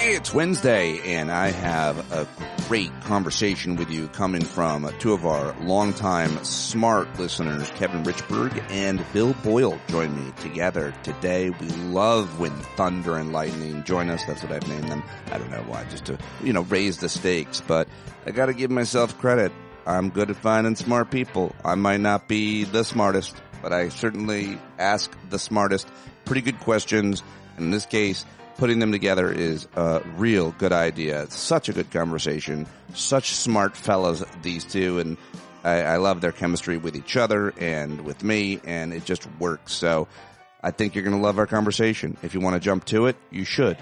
It's Wednesday, and I have a great conversation with you coming from two of our longtime smart listeners, Kevin Richberg and Bill Boyle, join me together today. We love when thunder and lightning join us. That's what I've named them. I don't know why, just to, raise the stakes. But I got to give myself credit. I'm good at finding smart people. I might not be the smartest, but I certainly ask the smartest pretty good questions. In this case, putting them together is a real good idea. It's such a good conversation. Such smart fellows, these two, and I love their chemistry with each other and with me, and it just works. So I think you're going to love our conversation. If you want to jump to it, you should.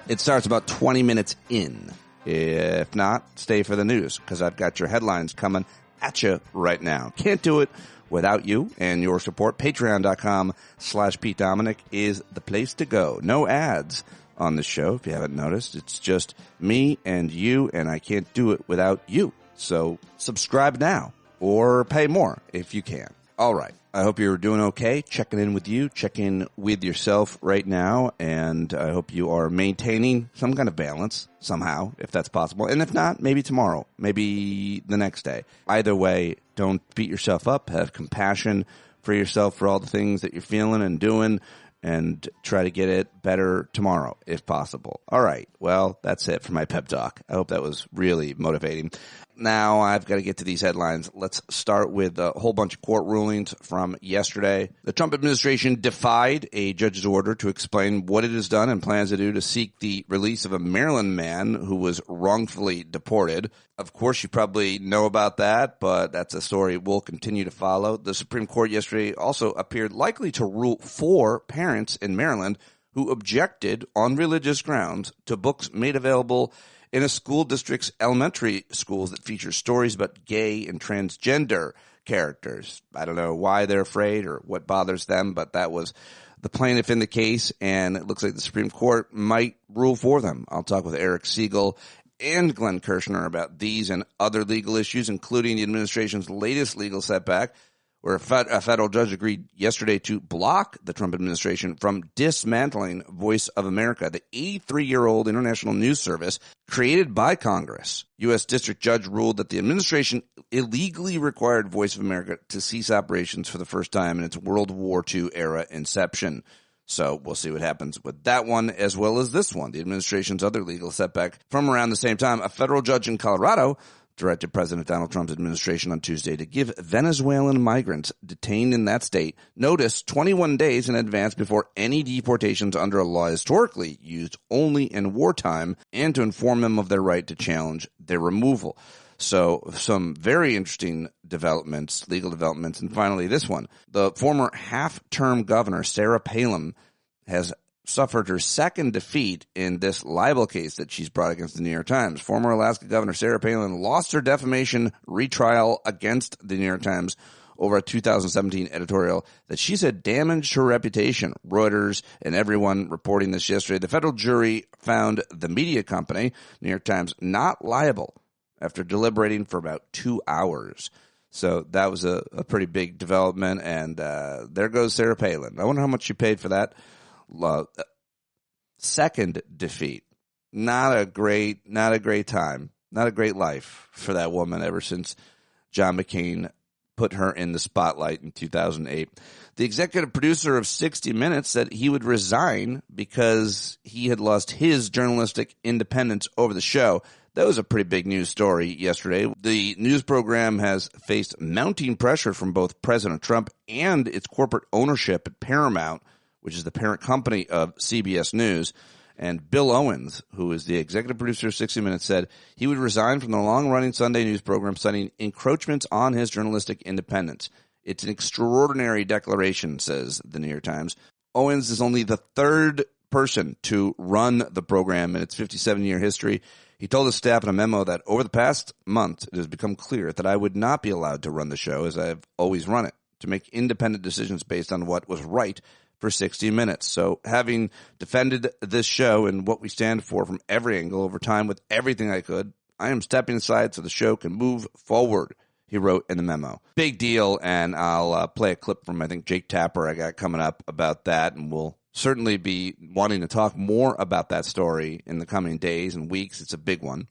It starts about 20 minutes in. If not, stay for the news, because I've got your headlines coming at you right now. Can't do it without you and your support. Patreon.com/Pete Dominic is the place to go. No ads on the show, if you haven't noticed. It's just me and you, and I can't do it without you. So subscribe now or pay more if you can. All right. I hope you're doing okay. Checking in with you, check in with yourself right now, and I hope you are maintaining some kind of balance somehow, if that's possible. And if not, maybe tomorrow, maybe the next day. Either way, don't beat yourself up. Have compassion for yourself for all the things that you're feeling and doing, and try to get it better tomorrow, if possible. All right. Well, that's it for my pep talk. I hope that was really motivating. Now I've got to get to these headlines. Let's start with a whole bunch of court rulings from yesterday. The Trump administration defied a judge's order to explain what it has done and plans to do to seek the release of a Maryland man who was wrongfully deported. Of course, you probably know about that, but that's a story we'll continue to follow. The Supreme Court yesterday also appeared likely to rule for parents in Maryland who objected on religious grounds to books made available in a school district's elementary schools that feature stories about gay and transgender characters. I don't know why they're afraid or what bothers them, but that was the plaintiff in the case, and it looks like the Supreme Court might rule for them. I'll talk with Eric Siegel and Glenn Kirshner about these and other legal issues, including the administration's latest legal setback, where a federal judge agreed yesterday to block the Trump administration from dismantling Voice of America, the 83-year-old international news service created by Congress. U.S. District Judge ruled that the administration illegally required Voice of America to cease operations for the first time in its World War II era inception. So we'll see what happens with that one as well as this one, the administration's other legal setback. From around the same time, a federal judge in Colorado directed President Donald Trump's administration on Tuesday to give Venezuelan migrants detained in that state notice 21 days in advance before any deportations under a law historically used only in wartime, and to inform them of their right to challenge their removal. So some very interesting developments, legal developments. And finally, this one. The former half-term governor, Sarah Palin, has suffered her second defeat in this libel case that she's brought against the New York Times. Former Alaska Governor Sarah Palin lost her defamation retrial against the New York Times over a 2017 editorial that she said damaged her reputation. Reuters and everyone reporting this yesterday. The federal jury found the media company, New York Times, not liable after deliberating for about 2 hours. So that was a pretty big development, and there goes Sarah Palin. I wonder how much she paid for that. Second defeat. Not a great time. Not a great life for that woman ever since John McCain put her in the spotlight in 2008. The executive producer of 60 Minutes said he would resign because he had lost his journalistic independence over the show. That was a pretty big news story yesterday. The news program has faced mounting pressure from both President Trump and its corporate ownership at Paramount, which is the parent company of CBS News. And Bill Owens, who is the executive producer of 60 Minutes, said he would resign from the long-running Sunday news program, citing encroachments on his journalistic independence. It's an extraordinary declaration, says the New York Times. Owens is only the third person to run the program in its 57-year history. He told his staff in a memo that over the past month, it has become clear that I would not be allowed to run the show as I have always run it, to make independent decisions based on what was right for 60 Minutes. So having defended this show and what we stand for from every angle over time with everything I could, I am stepping aside so the show can move forward, he wrote in the memo. Big deal, and I'll play a clip from, I think, Jake Tapper I got coming up about that, and we'll certainly be wanting to talk more about that story in the coming days and weeks. It's a big one.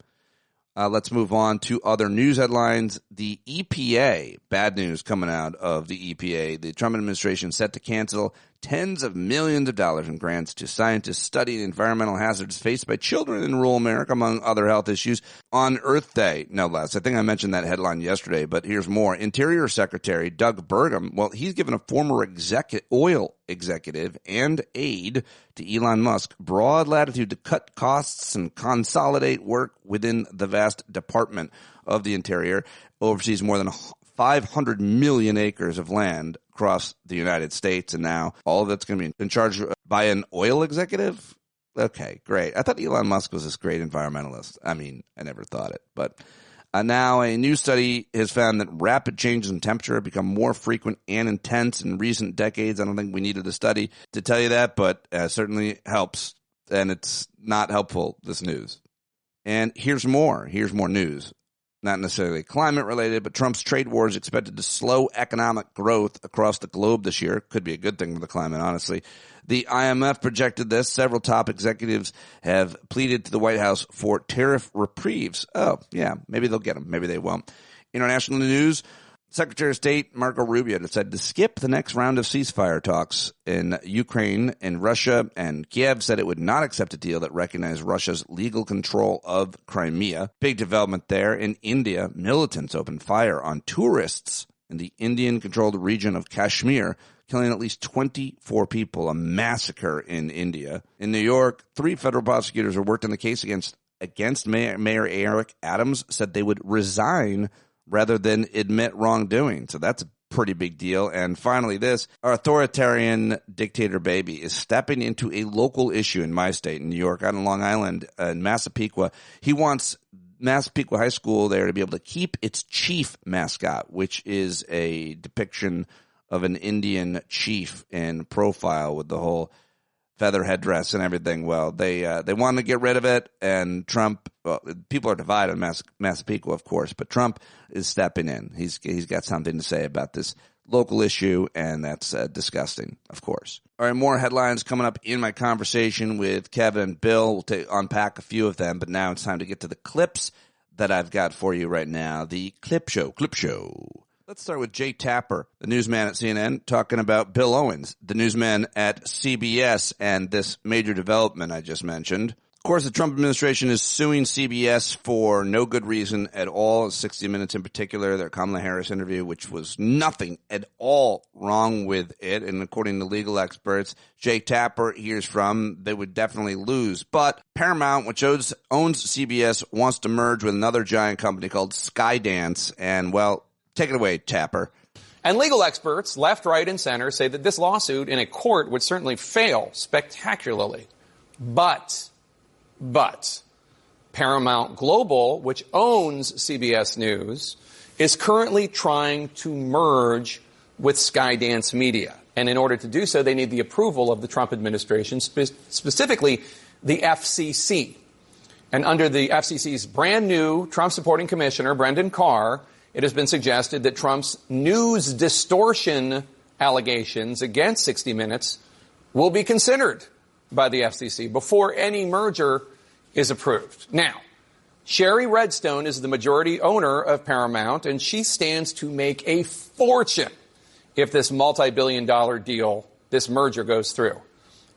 Let's move on to other news headlines. The EPA, bad news coming out of the EPA. The Trump administration set to cancel tens of millions of dollars in grants to scientists studying environmental hazards faced by children in rural America, among other health issues, on Earth Day, no less. I think I mentioned that headline yesterday, but here's more. Interior Secretary Doug Burgum, well, he's given a former oil executive and aide to Elon Musk broad latitude to cut costs and consolidate work within the vast Department of the Interior. Oversees more than 500 million acres of land across the United States, and now all of that's going to be in charge by an oil executive? Okay, great. I thought Elon Musk was this great environmentalist. I mean, I never thought it. But now a new study has found that rapid changes in temperature have become more frequent and intense in recent decades. I don't think we needed a study to tell you that, but certainly helps. And it's not helpful, this news. And here's more. Here's more news. Not necessarily climate related, but Trump's trade war is expected to slow economic growth across the globe this year. Could be a good thing for the climate, honestly. The IMF projected this. Several top executives have pleaded to the White House for tariff reprieves. Oh, yeah, maybe they'll get them. Maybe they won't. International news. Secretary of State Marco Rubio decided to skip the next round of ceasefire talks in Ukraine and Russia, and Kiev said it would not accept a deal that recognized Russia's legal control of Crimea. Big development there. In India, militants opened fire on tourists in the Indian-controlled region of Kashmir, killing at least 24 people, a massacre in India. In New York, 3 federal prosecutors who worked on the case against Mayor Eric Adams said they would resign rather than admit wrongdoing. So that's a pretty big deal. And finally, this authoritarian dictator baby is stepping into a local issue in my state, in New York, out in Long Island, in Massapequa. He wants Massapequa High School there to be able to keep its chief mascot, which is a depiction of an Indian chief in profile with the whole feather headdress and everything. Well, they want to get rid of it, and Trump, well, people are divided on Massapequa, of course, but Trump is stepping in. He's got something to say about this local issue, and that's disgusting, of course. All right, more headlines coming up in my conversation with Kevin and Bill. We'll unpack a few of them, but now it's time to get to the clips that I've got for you right now. The clip show. Let's start with Jay Tapper, the newsman at CNN, talking about Bill Owens, the newsman at CBS, and this major development I just mentioned. Of course, the Trump administration is suing CBS for no good reason at all. 60 Minutes in particular, their Kamala Harris interview, which was nothing at all wrong with it. And according to legal experts, Jay Tapper hears from, they would definitely lose. But Paramount, which owns CBS, wants to merge with another giant company called Skydance. And, well, take it away, Tapper. And legal experts, left, right, and center, say that this lawsuit in a court would certainly fail spectacularly. But Paramount Global, which owns CBS News, is currently trying to merge with Skydance Media. And in order to do so, they need the approval of the Trump administration, specifically the FCC. And under the FCC's brand new Trump-supporting commissioner, Brendan Carr, it has been suggested that Trump's news distortion allegations against 60 Minutes will be considered by the FCC before any merger is approved. Now, Sherry Redstone is the majority owner of Paramount, and she stands to make a fortune if this multi-billion-dollar deal, this merger, goes through.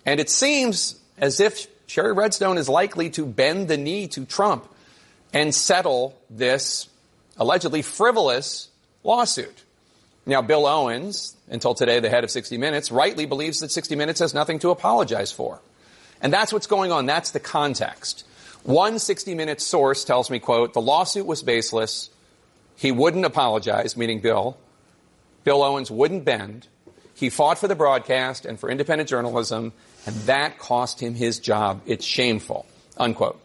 And it seems as if Sherry Redstone is likely to bend the knee to Trump and settle this allegedly frivolous lawsuit. Now, Bill Owens, until today the head of 60 Minutes, rightly believes that 60 Minutes has nothing to apologize for. And that's what's going on. That's the context. One 60 Minutes source tells me, quote, the lawsuit was baseless. He wouldn't apologize, meaning Bill. Bill Owens wouldn't bend. He fought for the broadcast and for independent journalism, and that cost him his job. It's shameful, unquote.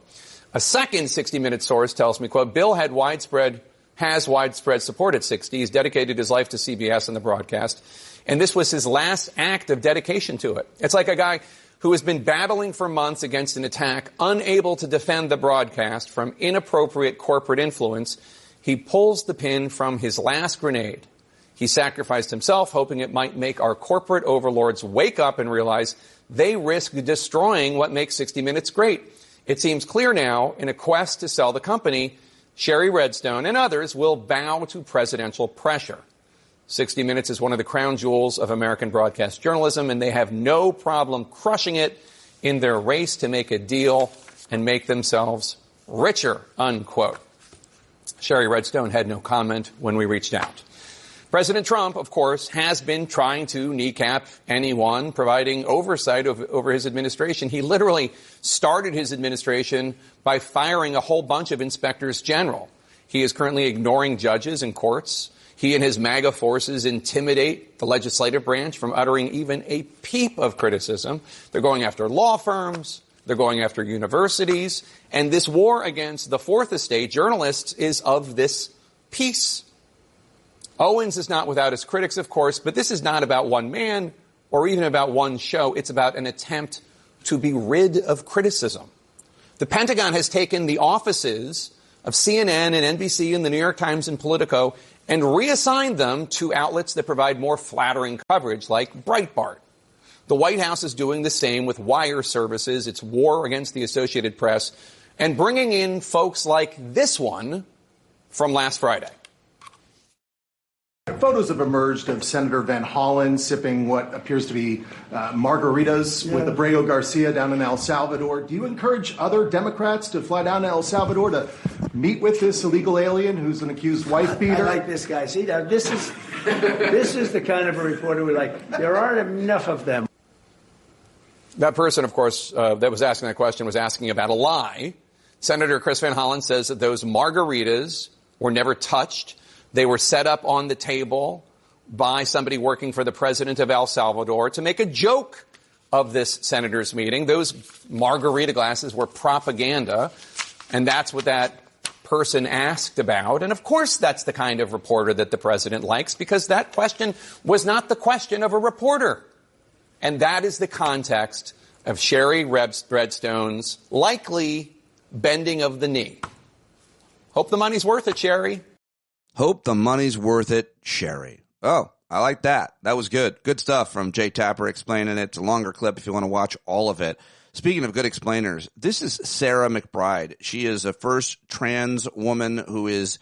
A second 60 Minutes source tells me, quote, Bill has widespread support at 60. He's dedicated his life to CBS and the broadcast. And this was his last act of dedication to it. It's like a guy who has been battling for months against an attack, unable to defend the broadcast from inappropriate corporate influence. He pulls the pin from his last grenade. He sacrificed himself, hoping it might make our corporate overlords wake up and realize they risk destroying what makes 60 Minutes great. It seems clear now, in a quest to sell the company, Sherry Redstone and others will bow to presidential pressure. 60 Minutes is one of the crown jewels of American broadcast journalism, and they have no problem crushing it in their race to make a deal and make themselves richer, unquote. Sherry Redstone had no comment when we reached out. President Trump, of course, has been trying to kneecap anyone providing oversight over his administration. He literally started his administration by firing a whole bunch of inspectors general. He is currently ignoring judges and courts. He and his MAGA forces intimidate the legislative branch from uttering even a peep of criticism. They're going after law firms. They're going after universities. And this war against the Fourth Estate journalists is of this piece. Owens is not without his critics, of course, but this is not about one man or even about one show. It's about an attempt to be rid of criticism. The Pentagon has taken the offices of CNN and NBC and the New York Times and Politico and reassigned them to outlets that provide more flattering coverage, like Breitbart. The White House is doing the same with wire services, its war against the Associated Press, and bringing in folks like this one from last Friday. Photos have emerged of Senator Van Hollen sipping what appears to be margaritas with Abreu Garcia down in El Salvador. Do you encourage other Democrats to fly down to El Salvador to meet with this illegal alien who's an accused wife beater? I like this guy. See, now this is the kind of a reporter we like. There aren't enough of them. That person, of course, that was asking that question was asking about a lie. Senator Chris Van Hollen says that those margaritas were never touched. They were set up on the table by somebody working for the president of El Salvador to make a joke of this senator's meeting. Those margarita glasses were propaganda, and that's what that person asked about. And, of course, that's the kind of reporter that the president likes, because that question was not the question of a reporter. And that is the context of Sherry Redstone's likely bending of the knee. Hope the money's worth it, Sherry. Hope the money's worth it, Sherry. Oh, I like that. That was good. Good stuff from Jay Tapper explaining it. It's a longer clip if you want to watch all of it. Speaking of good explainers, this is Sarah McBride. She is a first trans woman who is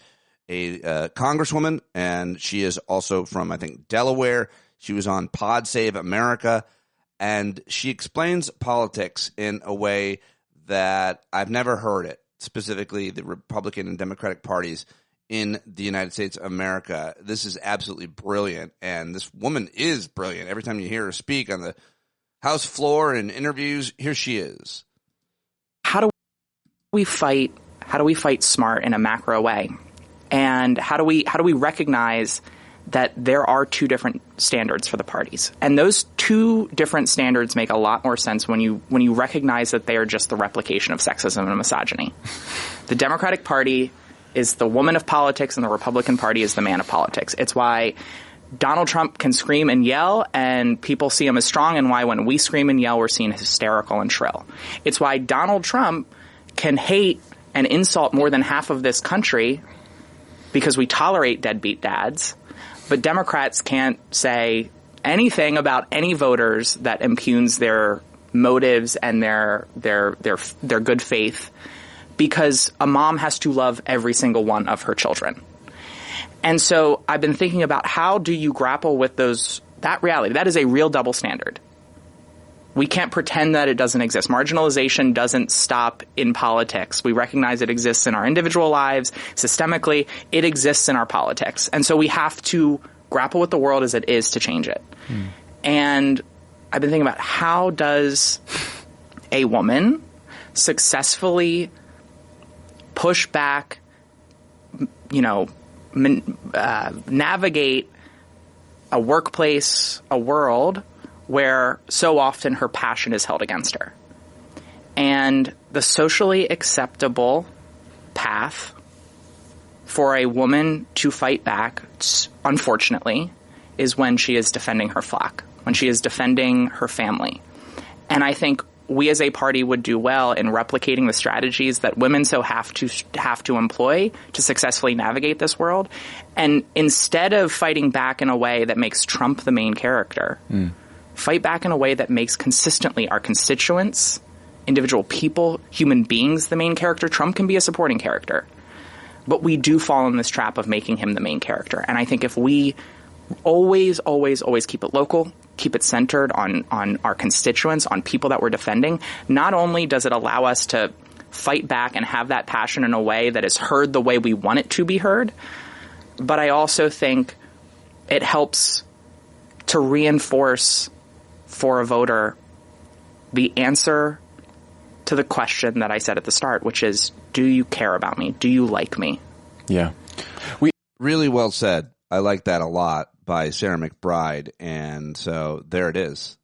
a congresswoman, and she is also from, I think, Delaware. She was on Pod Save America, and she explains politics in a way that I've never heard it, specifically the Republican and Democratic parties in the United States of America. This is absolutely brilliant, and this woman is brilliant. Every time you hear her speak on the House floor and interviews, here she is. How do we fight smart in a macro way? And how do we recognize that there are two different standards for the parties? And those two different standards make a lot more sense when you recognize that they are just the replication of sexism and misogyny. The Democratic Party is the woman of politics, and the Republican Party is the man of politics. It's why Donald Trump can scream and yell, and people see him as strong, and why when we scream and yell, we're seen as hysterical and shrill. It's why Donald Trump can hate and insult more than half of this country because we tolerate deadbeat dads, but Democrats can't say anything about any voters that impugns their motives and their good faith, because a mom has to love every single one of her children. And so I've been thinking about, how do you grapple with that reality? That is a real double standard. We can't pretend that it doesn't exist. Marginalization doesn't stop in politics. We recognize it exists in our individual lives, systemically. It exists in our politics. And so we have to grapple with the world as it is to change it. And I've been thinking about, how does a woman successfully push back, navigate a workplace, a world where so often her passion is held against her. And the socially acceptable path for a woman to fight back, unfortunately, is when she is defending her flock, when she is defending her family. And I think we as a party would do well in replicating the strategies that women so have to employ to successfully navigate this world. And instead of fighting back in a way that makes Trump the main character, fight back in a way that makes consistently our constituents, individual people, human beings the main character. Trump can be a supporting character, but we do fall in this trap of making him the main character. And I think if we always keep it local, keep it centered on our constituents, on people that we're defending, not only does it allow us to fight back and have that passion in a way that is heard the way we want it to be heard, but I also think it helps to reinforce for a voter the answer to the question that I said at the start, which is, do you care about me? Do you like me? Yeah. Really well said. I like that a lot by Sarah McBride. And so there it is.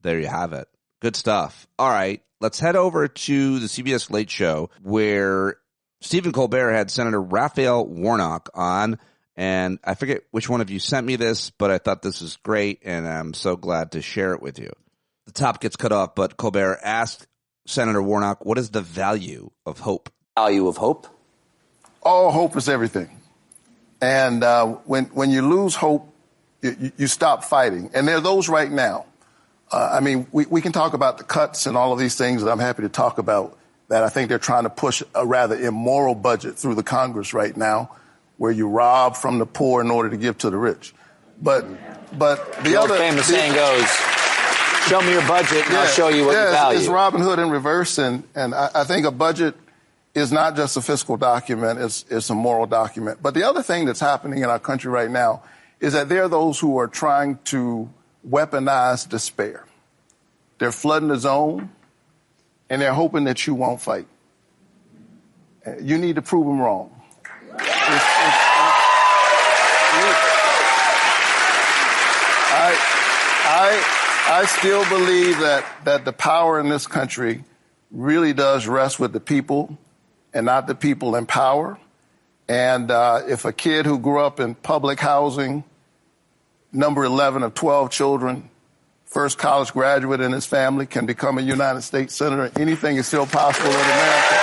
There you have it. Good stuff. All right. Let's head over to the CBS Late Show where Stephen Colbert had Senator Raphael Warnock on. And I forget which one of you sent me this, but I thought this was great, and I'm so glad to share it with you. The top gets cut off, but Colbert asked Senator Warnock, what is the value of hope? Value of hope? Oh, hope is everything. And when you lose hope, you stop fighting. And there are those right now. I mean, we can talk about the cuts and all of these things that I'm happy to talk about, that I think they're trying to push a rather immoral budget through the Congress right now, where you rob from the poor in order to give to the rich. But the other famous saying goes, show me your budget and I'll show you what you value. It's Robin Hood in reverse, and I think a budget is not just a fiscal document, it's a moral document. But the other thing that's happening in our country right now is that there are those who are trying to weaponize despair. They're flooding the zone, and they're hoping that you won't fight. You need to prove them wrong. I still believe that the power in this country really does rest with the people and not the people in power. And if a kid who grew up in public housing, number 11 of 12 children, first college graduate in his family, can become a United States Senator, anything is still possible in America.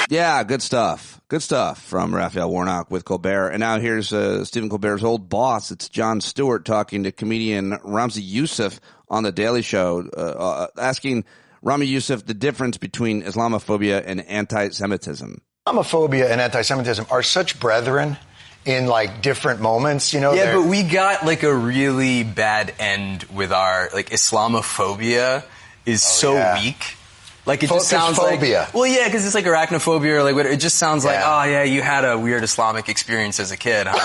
Yeah, good stuff. Good stuff from Raphael Warnock with Colbert. And now here's Stephen Colbert's old boss. It's Jon Stewart talking to comedian Ramzi Yousef on The Daily Show, asking Rami Youssef the difference between Islamophobia and anti-Semitism. Islamophobia and anti-Semitism are such brethren in like different moments, you know. Yeah, but we got like a really bad end with our like Islamophobia is weak. Like it just sounds phobia. Like, well, yeah, because it's like arachnophobia or like what, it just sounds like, oh yeah, you had a weird Islamic experience as a kid, huh?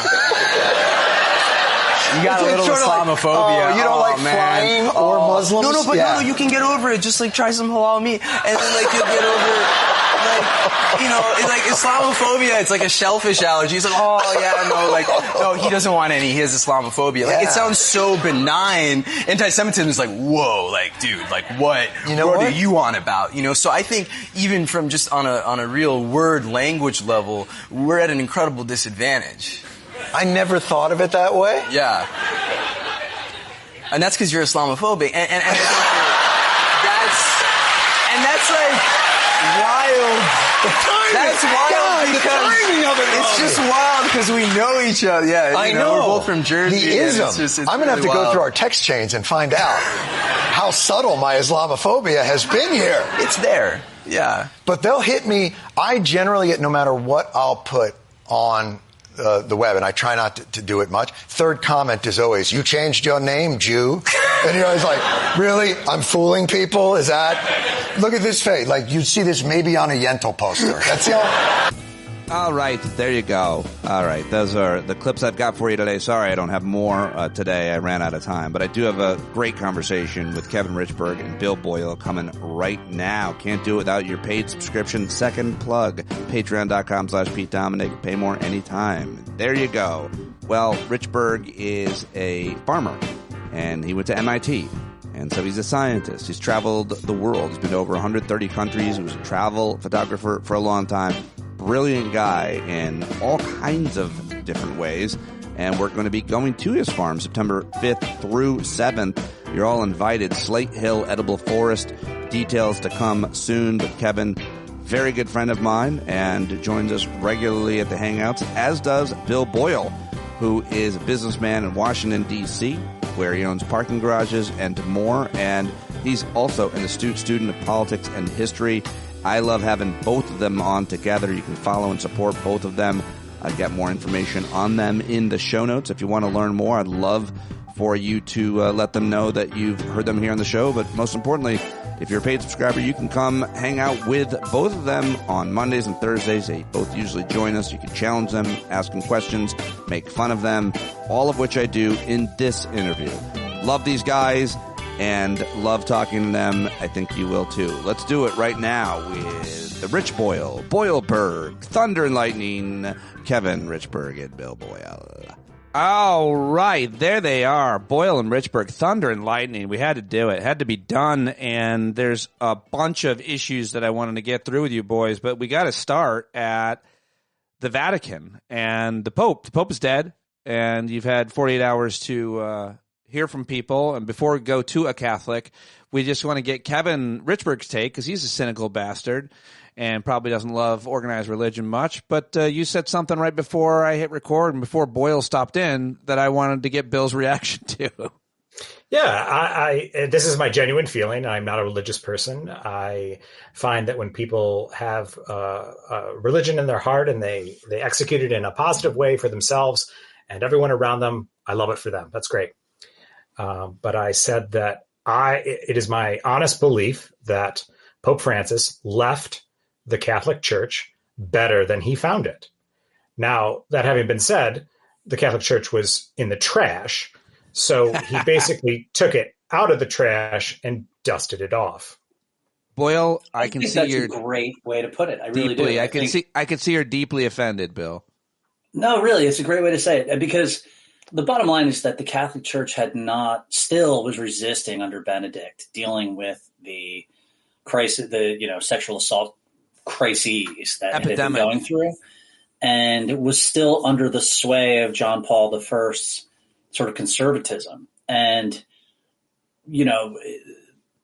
You got a little Islamophobia. Oh, you don't like flying or Muslims? No, but no, you can get over it. Just like try some halal meat, and then like you'll get over. Like, you know, it's like Islamophobia, it's like a shellfish allergy. It's like, oh, yeah, no, he doesn't want any. He has Islamophobia. Like, it sounds so benign. Anti-Semitism is like, whoa, like, dude, like, what are you on about? You know, so I think even from just on a real word language level, we're at an incredible disadvantage. I never thought of it that way. Yeah. And that's because you're Islamophobic. And that's like wild. That's wild because it's just wild because we know each other. Yeah, I know. We're both from Jersey. The ism. It's I'm gonna have to go through our text chains and find out how subtle my Islamophobia has been here. It's there. Yeah. But they'll hit me. I generally get, no matter what I'll put on the web, and I try not to do it much. Third comment is always, you changed your name, Jew. And you're always like, really? I'm fooling people? Is that? Look at this face. Like, you'd see this maybe on a Yentl poster. That's the only... All right, there you go. All right, those are the clips I've got for you today. Sorry, I don't have more today. I ran out of time. But I do have a great conversation with Kevin Richberg and Bill Boyle coming right now. Can't do it without your paid subscription. Second plug, patreon.com/Pete Dominick. Pay more anytime. There you go. Well, Richberg is a farmer, and he went to MIT. And so he's a scientist. He's traveled the world. He's been to over 130 countries. He was a travel photographer for a long time. Brilliant guy in all kinds of different ways. And we're going to be going to his farm September 5th through 7th. You're all invited. Slate Hill Edible Forest. Details to come soon. But Kevin, very good friend of mine, and joins us regularly at the Hangouts, as does Bill Boyle, who is a businessman in Washington, D.C., where he owns parking garages and more. And he's also an astute student of politics and history. I love having both of them on together. You can follow and support both of them. I'll get more information on them in the show notes. If you want to learn more, I'd love for you to let them know that you've heard them here on the show. But most importantly, if you're a paid subscriber, you can come hang out with both of them on Mondays and Thursdays. They both usually join us. You can challenge them, ask them questions, make fun of them, all of which I do in this interview. Love these guys and love talking to them. I think you will too. Let's do it right now with the Rich Boyle, BoyleBerg, Thunder and Lightning, Kevin Richberg, and Bill Boyle. All right, there they are, Boyle and Richberg, Thunder and Lightning. We had to do it. It had to be done, and there's a bunch of issues that I wanted to get through with you boys, but we got to start at the Vatican and the Pope. The Pope is dead, and you've had 48 hours to hear from people, and before we go to a Catholic, we just want to get Kevin Richberg's take, because he's a cynical bastard and probably doesn't love organized religion much. But you said something right before I hit record and before Boyle stopped in that I wanted to get Bill's reaction to. Yeah, I this is my genuine feeling. I'm not a religious person. I find that when people have religion in their heart and they execute it in a positive way for themselves and everyone around them, I love it for them. That's great. But I said that it is my honest belief that Pope Francis left the Catholic Church better than he found it. Now, that having been said, the Catholic Church was in the trash, so he basically took it out of the trash and dusted it off. Boyle, I can see that's you're a great way to put it. I really deeply, do. I can see you're deeply offended, Bill. No, really, it's a great way to say it, because the bottom line is that the Catholic Church still was resisting under Benedict, dealing with the crisis, sexual assault crises that had been going through, and it was still under the sway of John Paul I's sort of conservatism. And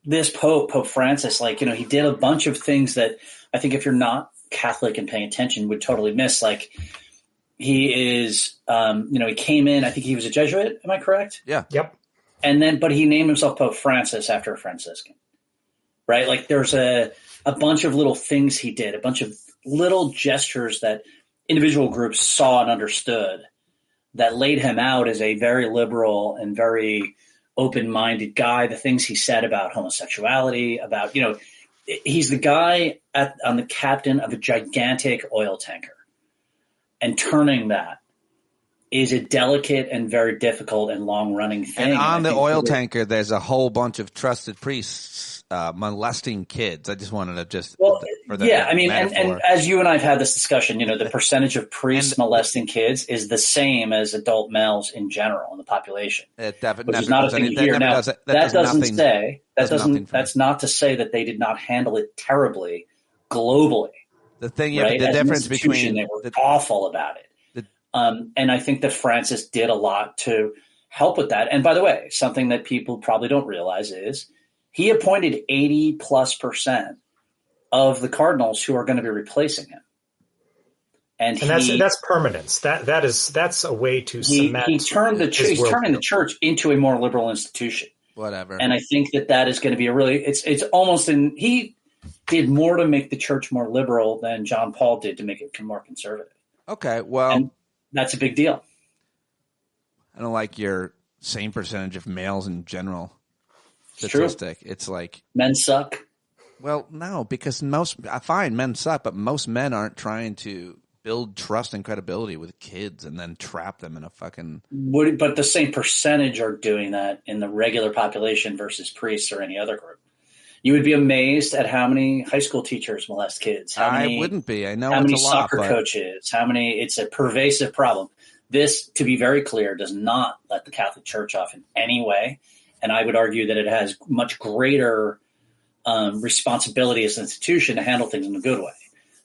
this Pope Francis, he did a bunch of things that I think if you're not Catholic and paying attention would totally miss. Like, he is, he came in, I think he was a Jesuit. Am I correct? Yeah. Yep. But he named himself Pope Francis after a Franciscan, right? Like, there's a bunch of little things he did, a bunch of little gestures that individual groups saw and understood that laid him out as a very liberal and very open-minded guy. The things he said about homosexuality, about, he's the guy on the captain of a gigantic oil tanker. And turning that is a delicate and very difficult and long-running thing. And on the oil tanker, there's a whole bunch of trusted priests molesting kids. I just wanted to and as you and I have had this discussion, the percentage of priests molesting kids is the same as adult males in general in the population. Which is not a thing you hear. Now, that's not to say that they did not handle it terribly globally. The thing, right? the As difference between they were awful about it, and I think that Francis did a lot to help with that. And by the way, something that people probably don't realize is he appointed 80+% of the cardinals who are going to be replacing him, and that's permanence. That's a way to cement. He's turning the church into a more liberal institution. Whatever. And I think that is going to be it's almost he did more to make the church more liberal than John Paul did to make it more conservative. Okay, well, and that's a big deal. I don't like your same percentage of males in general statistic. It's like men suck. Well, no, because I find men suck, but most men aren't trying to build trust and credibility with kids and then trap them in a fucking. But the same percentage are doing that in the regular population versus priests or any other group. You would be amazed at how many high school teachers molest kids. I wouldn't be. I know how it's many a lot, soccer coaches. It's a pervasive problem. This, to be very clear, does not let the Catholic Church off in any way, and I would argue that it has much greater responsibility as an institution to handle things in a good way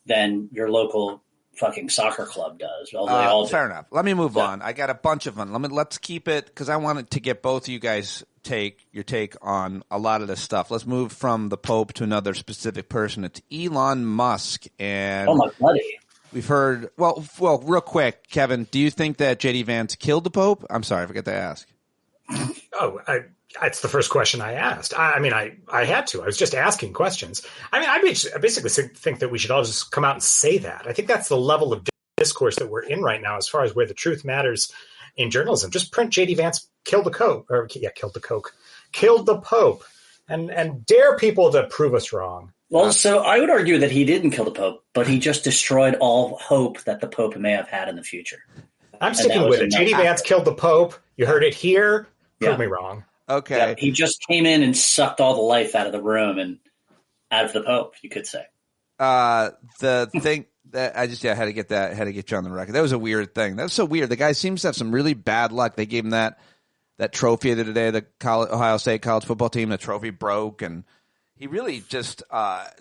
than your local fucking soccer club does. Although they all do. Fair enough. Let me move on. I got a bunch of them. Let's keep it because I wanted to get both of you guys your take on a lot of this stuff. Let's move from the Pope to another specific person. It's Elon Musk. And oh, my buddy. We've heard, well, real quick, Kevin, do you think that J.D. Vance killed the Pope? I'm sorry, I forgot to ask. That's the first question I asked. I had to. I was just asking questions. I basically think that we should all just come out and say that. I think that's the level of discourse that we're in right now as far as where the truth matters in journalism. Just print J.D. Vance killed the Pope, and dare people to prove us wrong. Well, so I would argue that he didn't kill the Pope, but he just destroyed all hope that the Pope may have had in the future. I'm sticking with it. J.D. Vance killed the Pope. You heard it here. Prove me wrong. Okay. Yeah, he just came in and sucked all the life out of the room and out of the Pope, you could say. The thing that I just had to get you on the record. That was a weird thing. That was so weird. The guy seems to have some really bad luck. They gave him that trophy the other day, the Ohio State college football team. The trophy broke, and he really just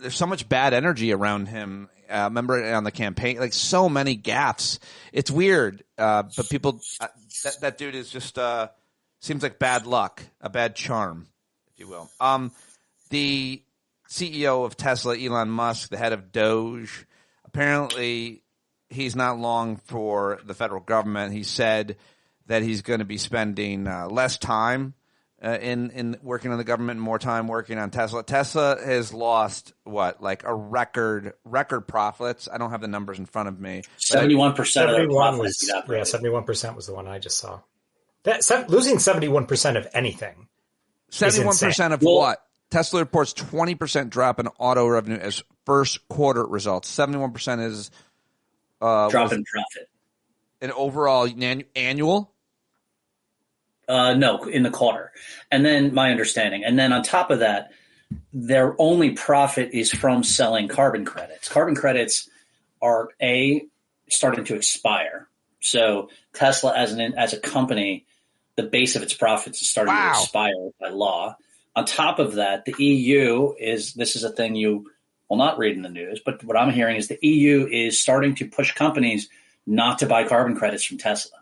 there's so much bad energy around him. Remember on the campaign, like so many gaffes. It's weird, but people that dude is just seems like bad luck, a bad charm, if you will. The CEO of Tesla, Elon Musk, the head of Doge, apparently he's not long for the federal government. He said that he's going to be spending less time in working on the government and more time working on Tesla. Tesla has lost a record profits. I don't have the numbers in front of me. 71% of their profits. 71% was the one I just saw. Losing 71% of anything. 71% of what? Tesla reports 20% drop in auto revenue as first quarter results. 71% is drop in profit. An overall annual? No, in the quarter. And then my understanding. And then on top of that, their only profit is from selling carbon credits. Carbon credits are starting to expire. So Tesla as a company, the base of its profits is starting to expire by law. On top of that, the EU this is a thing you will not read in the news, but what I'm hearing is the EU is starting to push companies not to buy carbon credits from Tesla.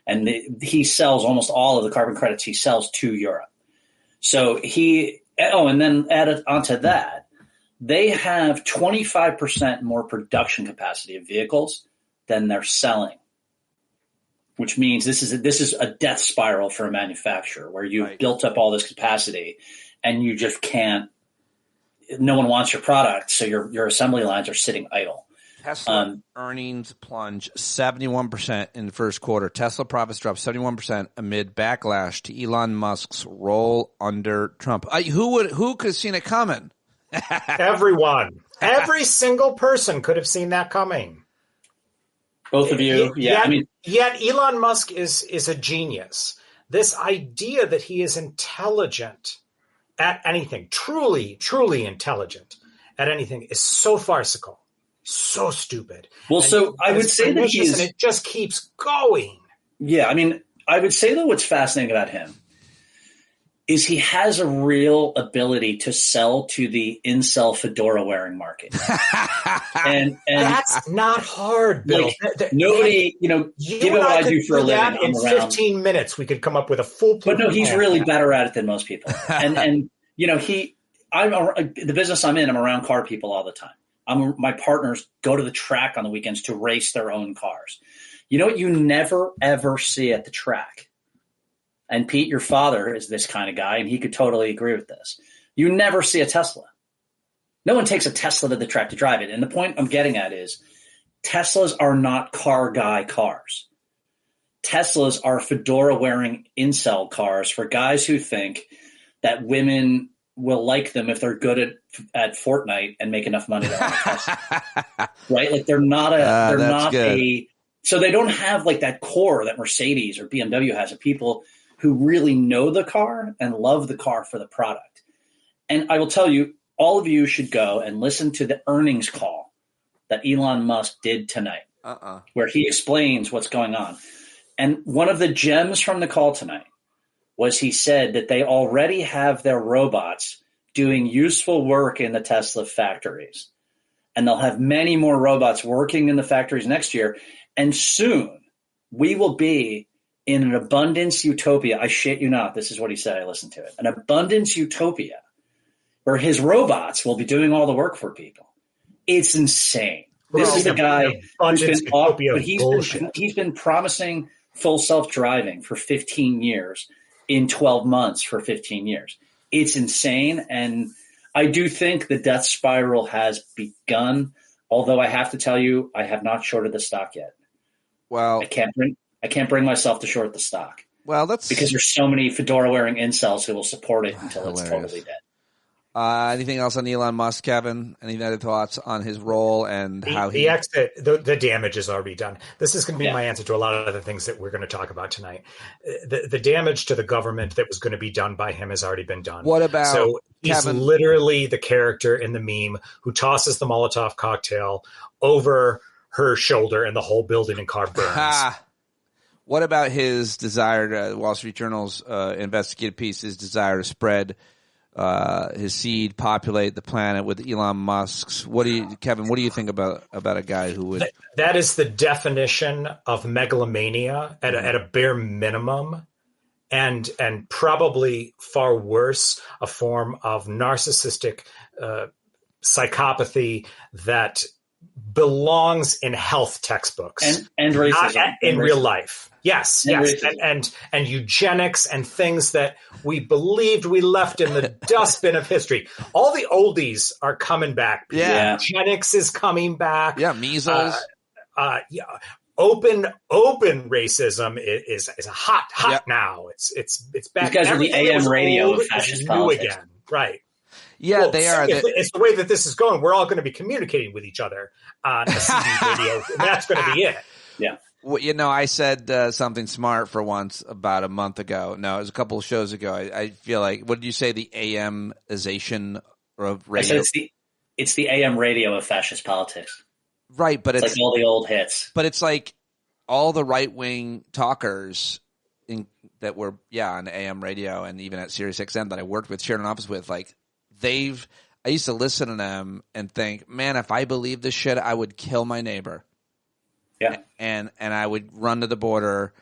And he sells almost all of the carbon credits he sells to Europe. So and then added onto that, they have 25% more production capacity of vehicles than they're selling, which means this is a death spiral for a manufacturer where you've built up all this capacity and you just can't. No one wants your product, so your assembly lines are sitting idle. Tesla earnings plunge 71% in the first quarter. Tesla profits drop 71% amid backlash to Elon Musk's role under Trump. Who could have seen it coming? Everyone. Every single person could have seen that coming. Both of you. Yet Elon Musk is a genius. This idea that he is intelligent at anything, truly, truly intelligent at anything, is so farcical. So stupid. Well, so I would say that and it just keeps going. Yeah, I would say that what's fascinating about him is he has a real ability to sell to the incel fedora wearing market. and that's not hard, Bill. Nobody, given what I do for a living, in 15 minutes we could come up with a full. But no, he's really better at it than most people. And the business I'm in, I'm around car people all the time. My partners go to the track on the weekends to race their own cars. You know what you never, ever see at the track? And Pete, your father is this kind of guy, and he could totally agree with this. You never see a Tesla. No one takes a Tesla to the track to drive it. And the point I'm getting at is Teslas are not car guy cars. Teslas are fedora-wearing incel cars for guys who think that women will like them if they're good at Fortnite and make enough money to own a Tesla. Right? Like they're not so they don't have like that core that Mercedes or BMW has of people who really know the car and love the car for the product. And I will tell you, all of you should go and listen to the earnings call that Elon Musk did tonight, where he explains what's going on. And one of the gems from the call tonight was he said that they already have their robots doing useful work in the Tesla factories. And they'll have many more robots working in the factories next year. And soon we will be in an abundance utopia. I shit you not. This is what he said. I listened to it. An abundance utopia where his robots will be doing all the work for people. It's insane. This is the guy who's been promising full self-driving for 15 years. in 12 months for 15 years. It's insane. And I do think the death spiral has begun, although I have to tell you, I have not shorted the stock yet. Well, I can't bring myself to short the stock. Well, that's because there's so many fedora-wearing incels who will support it until it's totally dead. Anything else on Elon Musk, Kevin? Any other thoughts on his role and how the exit? The damage is already done. This is going to be my answer to a lot of other things that we're going to talk about tonight. The damage to the government that was going to be done by him has already been done. What about so he's Kevin? Literally the character in the meme who tosses the Molotov cocktail over her shoulder and the whole building and car burns. What about his desire to, Wall Street Journal's investigative piece, his desire to spread his seed, populate the planet with Elon Musk's? Kevin, what do you think about a guy who would? That is the definition of megalomania at a bare minimum, and probably far worse, a form of narcissistic psychopathy that belongs in health textbooks and racism not in real life. Yes, and yes, and eugenics and things that we believed we left in the dustbin of history. All the oldies are coming back. Yeah, eugenics is coming back. Yeah, measles. Open racism is a hot now. It's back. These guys are the AM radio of fascist politics. Again, right? Yeah, well, they are. It's the way that this is going. We're all going to be communicating with each other on a CD radio, and that's going to be it. Yeah. Well, I said something smart for once about a month ago. No, it was a couple of shows ago. I feel like, what did you say? The AMization of radio? I said it's the AM radio of fascist politics. Right, but it's like all the old hits. But it's like all the right-wing talkers that were, on AM radio and even at Sirius XM that I worked with, shared an office with, like, I used to listen to them and think, man, if I believed this shit, I would kill my neighbor. Yeah. And I would run to the border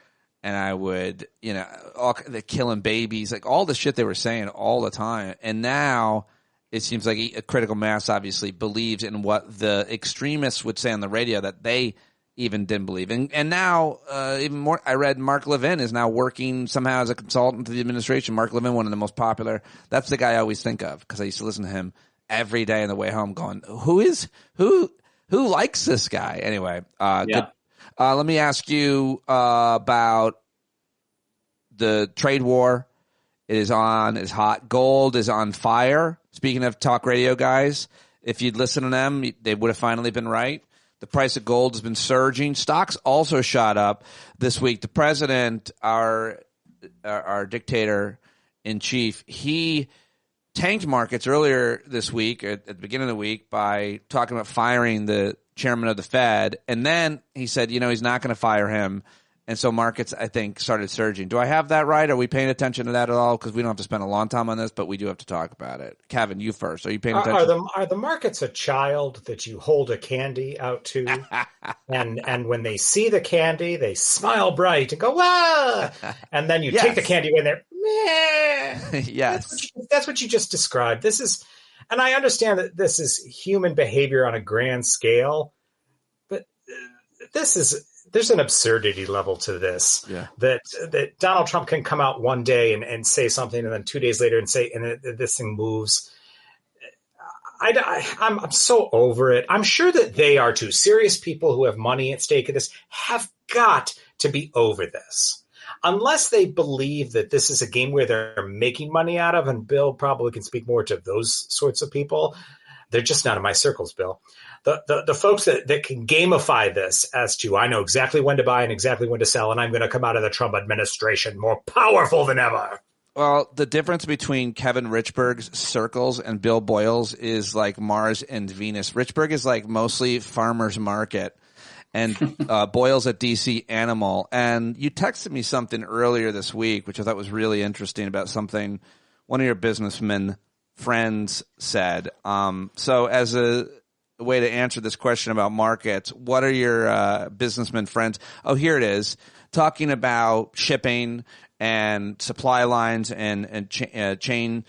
and I would, the killing babies, like all the shit they were saying all the time. And now it seems like a critical mass obviously believes in what the extremists would say on the radio that they even didn't believe. And now, even more, I read Mark Levin is now working somehow as a consultant to the administration. Mark Levin, one of the most popular. That's the guy I always think of because I used to listen to him every day on the way home going, who likes this guy? Anyway, good. Let me ask you about the trade war. It is on, is hot. Gold is on fire. Speaking of talk radio guys, if you'd listen to them, they would have finally been right. The price of gold has been surging. Stocks also shot up this week. The president, our dictator in chief, he tanked markets earlier this week, at the beginning of the week, by talking about firing the chairman of the Fed. And then he said, he's not going to fire him. And so markets, I think, started surging. Do I have that right? Are we paying attention to that at all? Because we don't have to spend a long time on this, but we do have to talk about it. Kevin, you first. Are you paying attention? Are the markets a child that you hold a candy out to, and when they see the candy, they smile bright and go, "Wow!" And then you take the candy away and they're, meh. Yes. That's what you just described. This is, and I understand that this is human behavior on a grand scale, but there's an absurdity level to this. Yeah. That Donald Trump can come out one day and say something, and then 2 days later this thing moves. I'm so over it. I'm sure that they are too. Serious people who have money at stake in this have got to be over this. Unless they believe that this is a game where they're making money out of, and Bill probably can speak more to those sorts of people. They're just not in my circles, Bill. The folks that can gamify this as to, I know exactly when to buy and exactly when to sell, and I'm going to come out of the Trump administration more powerful than ever. Well, the difference between Kevin Richberg's circles and Bill Boyle's is like Mars and Venus. Richberg is like mostly farmer's market, and Boyle's a DC animal. And you texted me something earlier this week, which I thought was really interesting, about something one of your businessmen friends said. So as a way to answer this question about markets, what are your businessmen friends? Oh, here it is. Talking about shipping and supply lines and chain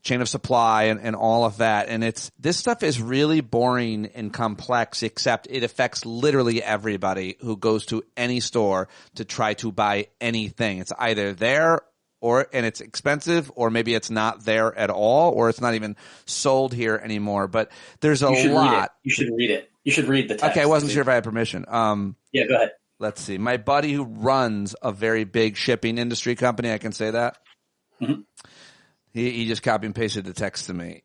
chain of supply and all of that. And this stuff is really boring and complex, except it affects literally everybody who goes to any store to try to buy anything. It's either there and it's expensive, or maybe it's not there at all, or it's not even sold here anymore. But there's a lot. You should read it. You should read the text. Okay, I wasn't sure if I had permission. Yeah, go ahead. Let's see. My buddy who runs a very big shipping industry company, I can say that. Mm-hmm. He just copy and pasted the text to me.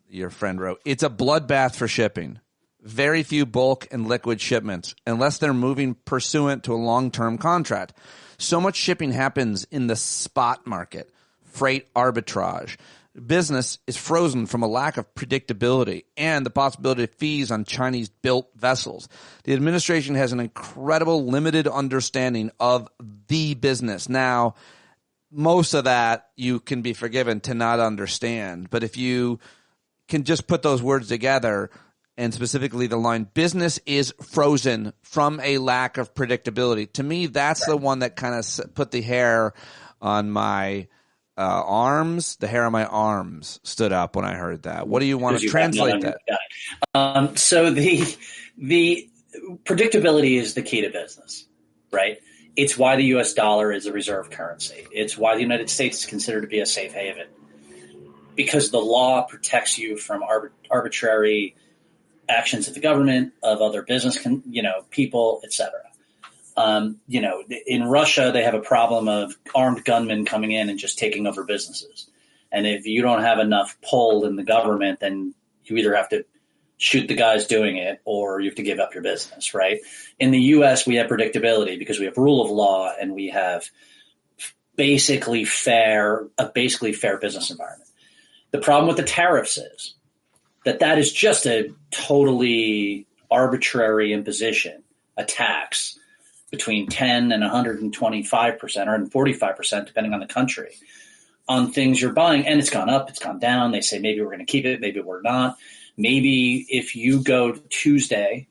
Your friend wrote, "It's a bloodbath for shipping. Very few bulk and liquid shipments, unless they're moving pursuant to a long-term contract. So much shipping happens in the spot market, freight arbitrage. Business is frozen from a lack of predictability and the possibility of fees on Chinese-built vessels. The administration has an incredible limited understanding of the business." Now, most of that you can be forgiven to not understand. But if you can just put those words together, and specifically the line, "business is frozen from a lack of predictability," to me, that's the one that kind of put the hair on my arms. The hair on my arms stood up when I heard that. What do you want to translate that? So the predictability is the key to business, right? It's why the U.S. dollar is a reserve currency. It's why the United States is considered to be a safe haven, because the law protects you from arbitrary actions of the government, of other business, people, etc. In Russia, they have a problem of armed gunmen coming in and just taking over businesses. And if you don't have enough pull in the government, then you either have to shoot the guys doing it or you have to give up your business, right? In the U.S., we have predictability because we have rule of law and we have basically fair business environment. The problem with the tariffs is that is just a totally arbitrary imposition, a tax between 10 and 125% or 145%, depending on the country, on things you're buying. And it's gone up, it's gone down. They say maybe we're going to keep it, maybe we're not. Maybe if you go Tuesday,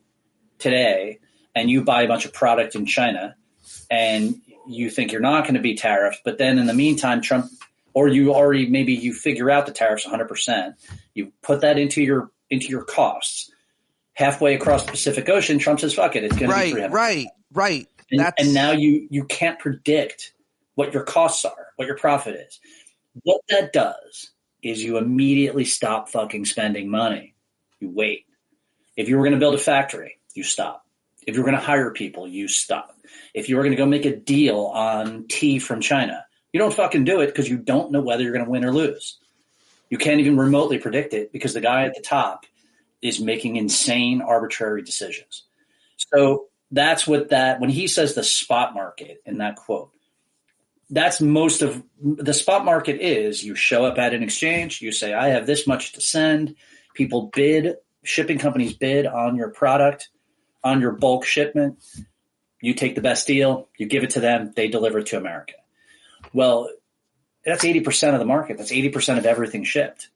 today, and you buy a bunch of product in China and you think you're not going to be tariffed, but then in the meantime, Trump, or maybe you figure out the tariffs 100%, you put that into your costs. Halfway across the Pacific Ocean, Trump says, fuck it, it's going to be 300%. Right. And now you can't predict what your costs are, what your profit is. What that does is you immediately stop fucking spending money. You wait. If you were going to build a factory, you stop. If you were going to hire people, you stop. If you were going to go make a deal on tea from China, you don't fucking do it because you don't know whether you're going to win or lose. You can't even remotely predict it because the guy at the top is making insane arbitrary decisions. So that's when he says the spot market in that quote, that's most of the spot market is you show up at an exchange, you say, I have this much to send. People bid, shipping companies bid on your product, on your bulk shipment. You take the best deal, you give it to them, they deliver it to America. Well, that's 80% of the market. That's 80% of everything shipped,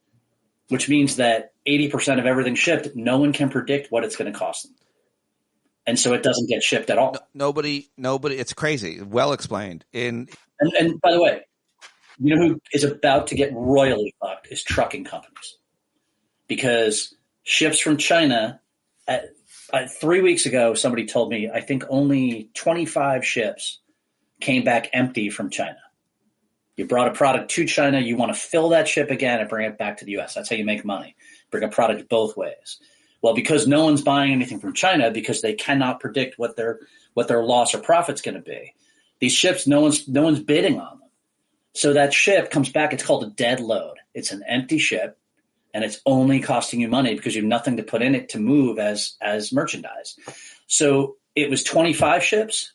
which means that 80% of everything shipped, no one can predict what it's going to cost them. And so it doesn't get shipped at all. Nobody, it's crazy. Well explained. And by the way, you know who is about to get royally fucked is trucking companies. Because ships from China, 3 weeks ago, somebody told me, I think only 25 ships came back empty from China. You brought a product to China, you want to fill that ship again and bring it back to the U.S. That's how you make money. Bring a product both ways. Well, because no one's buying anything from China because they cannot predict what their loss or profit's going to be. These ships, no one's bidding on them. So that ship comes back. It's called a dead load. It's an empty ship, and it's only costing you money because you have nothing to put in it to move as merchandise. So it was 25 ships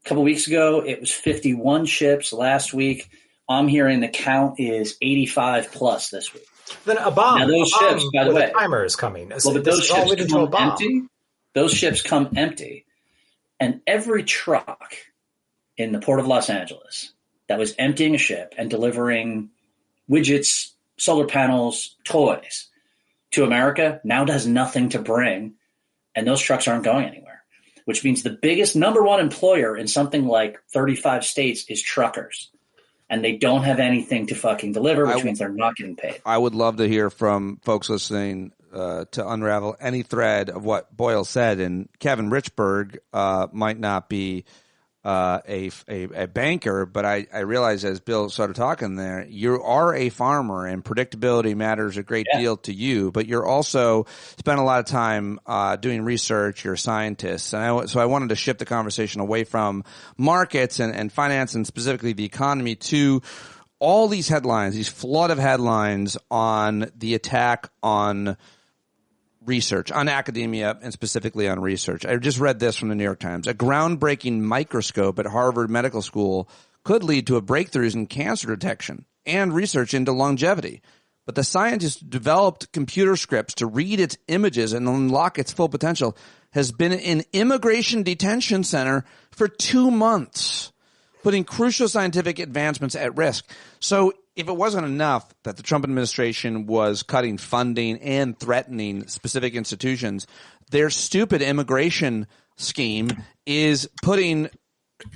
a couple weeks ago. It was 51 ships last week. I'm hearing the count is 85 plus this week. Then a bomb. Now those ships, by the way, a timer is coming. Well, but those ships come empty. Those ships come empty, and every truck in the port of Los Angeles that was emptying a ship and delivering widgets, solar panels, toys to America now has nothing to bring, and those trucks aren't going anywhere. Which means the biggest number one employer in something like 35 states is truckers. and they don't have anything to fucking deliver, which means they're not getting paid. I would love to hear from folks listening to unravel any thread of what Boyle said. And Kevin Richberg might not be a banker, but I realize as Bill started talking there, you are a farmer and predictability matters a great deal to you, but you're also spent a lot of time doing research. You're a scientist. And so I wanted to shift the conversation away from markets and finance and specifically the economy to all these headlines, these flood of headlines on the attack on research, on academia, and specifically on research. I just read this from the New York Times. A groundbreaking microscope at Harvard Medical School could lead to breakthroughs in cancer detection and research into longevity. But the scientists who developed computer scripts to read its images and unlock its full potential has been in immigration detention center for 2 months, putting crucial scientific advancements at risk. So if it wasn't enough that the Trump administration was cutting funding and threatening specific institutions, their stupid immigration scheme is putting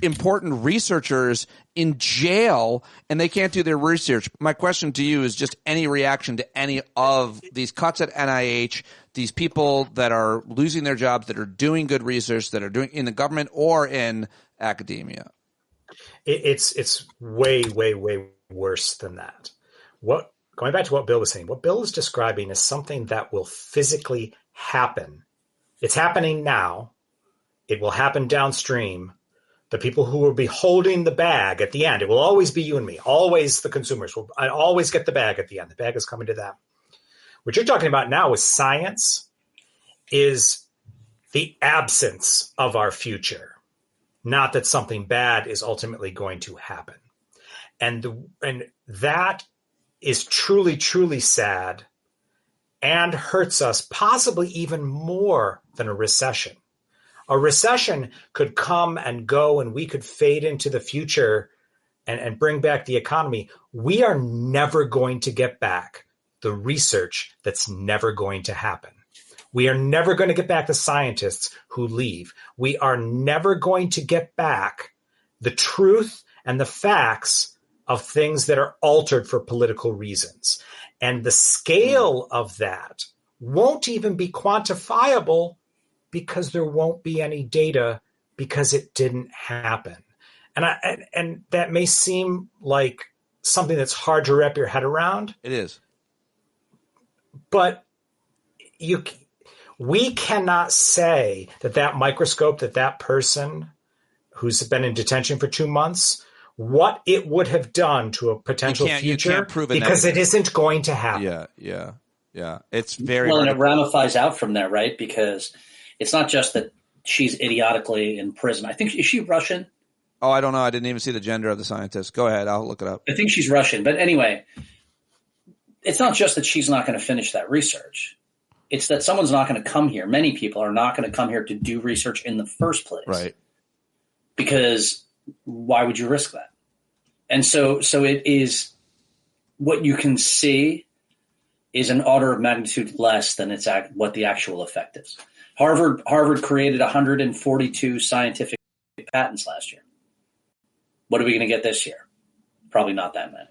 important researchers in jail and they can't do their research. My question to you is just any reaction to any of these cuts at NIH, these people that are losing their jobs, that are doing good research, that are doing in the government or in academia. It's way, way, way worse than that. Going back to what Bill was saying, what Bill is describing is something that will physically happen. It's happening now. It will happen downstream. The people who will be holding the bag at the end, it will always be you and me. Always the consumers will always get the bag at the end. The bag is coming to them. What you're talking about now with science is the absence of our future. Not that something bad is ultimately going to happen. And that is truly, truly sad and hurts us possibly even more than a recession. A recession could come and go and we could fade into the future and bring back the economy. We are never going to get back the research that's never going to happen. We are never going to get back the scientists who leave. We are never going to get back the truth and the facts of things that are altered for political reasons. And the scale of that won't even be quantifiable because there won't be any data because it didn't happen. And that may seem like something that's hard to wrap your head around. It is. But we cannot say that microscope, that person who's been in detention for 2 months, what it would have done to a potential future, you can't prove it because it isn't going to happen. Yeah. It's very well, and it ramifies out from there, right? Because it's not just that she's idiotically in prison. I think, is she Russian? Oh, I don't know. I didn't even see the gender of the scientist. Go ahead. I'll look it up. I think she's Russian. But anyway, it's not just that she's not going to finish that research. It's that someone's not going to come here. Many people are not going to come here to do research in the first place. Right. Because why would you risk that? And so it is what you can see is an order of magnitude less than what the actual effect is. Harvard created 142 scientific patents last year. What are we going to get this year? Probably not that many.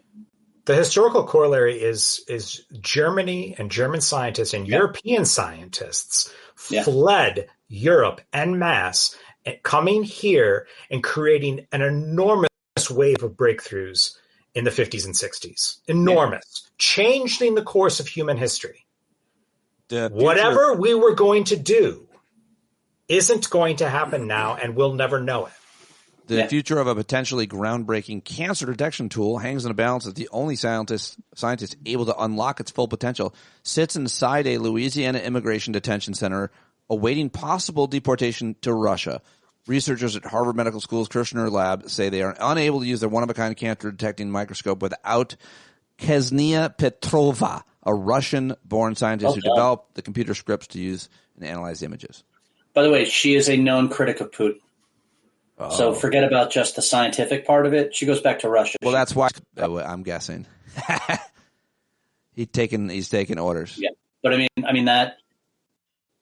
The historical corollary is Germany and German scientists and European scientists fled Europe en masse, coming here and creating an enormous wave of breakthroughs in the 50s and 60s. Enormous. Changing the course of human history. Whatever we were going to do isn't going to happen now, and we'll never know it. The future of a potentially groundbreaking cancer detection tool hangs in a balance that the only scientist able to unlock its full potential sits inside a Louisiana immigration detention center awaiting possible deportation to Russia. Researchers at Harvard Medical School's Kirshner lab say they are unable to use their one-of-a-kind cancer detecting microscope without Ksenia Petrova, a Russian-born scientist who developed the computer scripts to use and analyze images. By the way, she is a known critic of Putin. Oh. So forget about just the scientific part of it. She goes back to Russia. Well, that's why I'm guessing he's taking orders. Yeah, but I mean that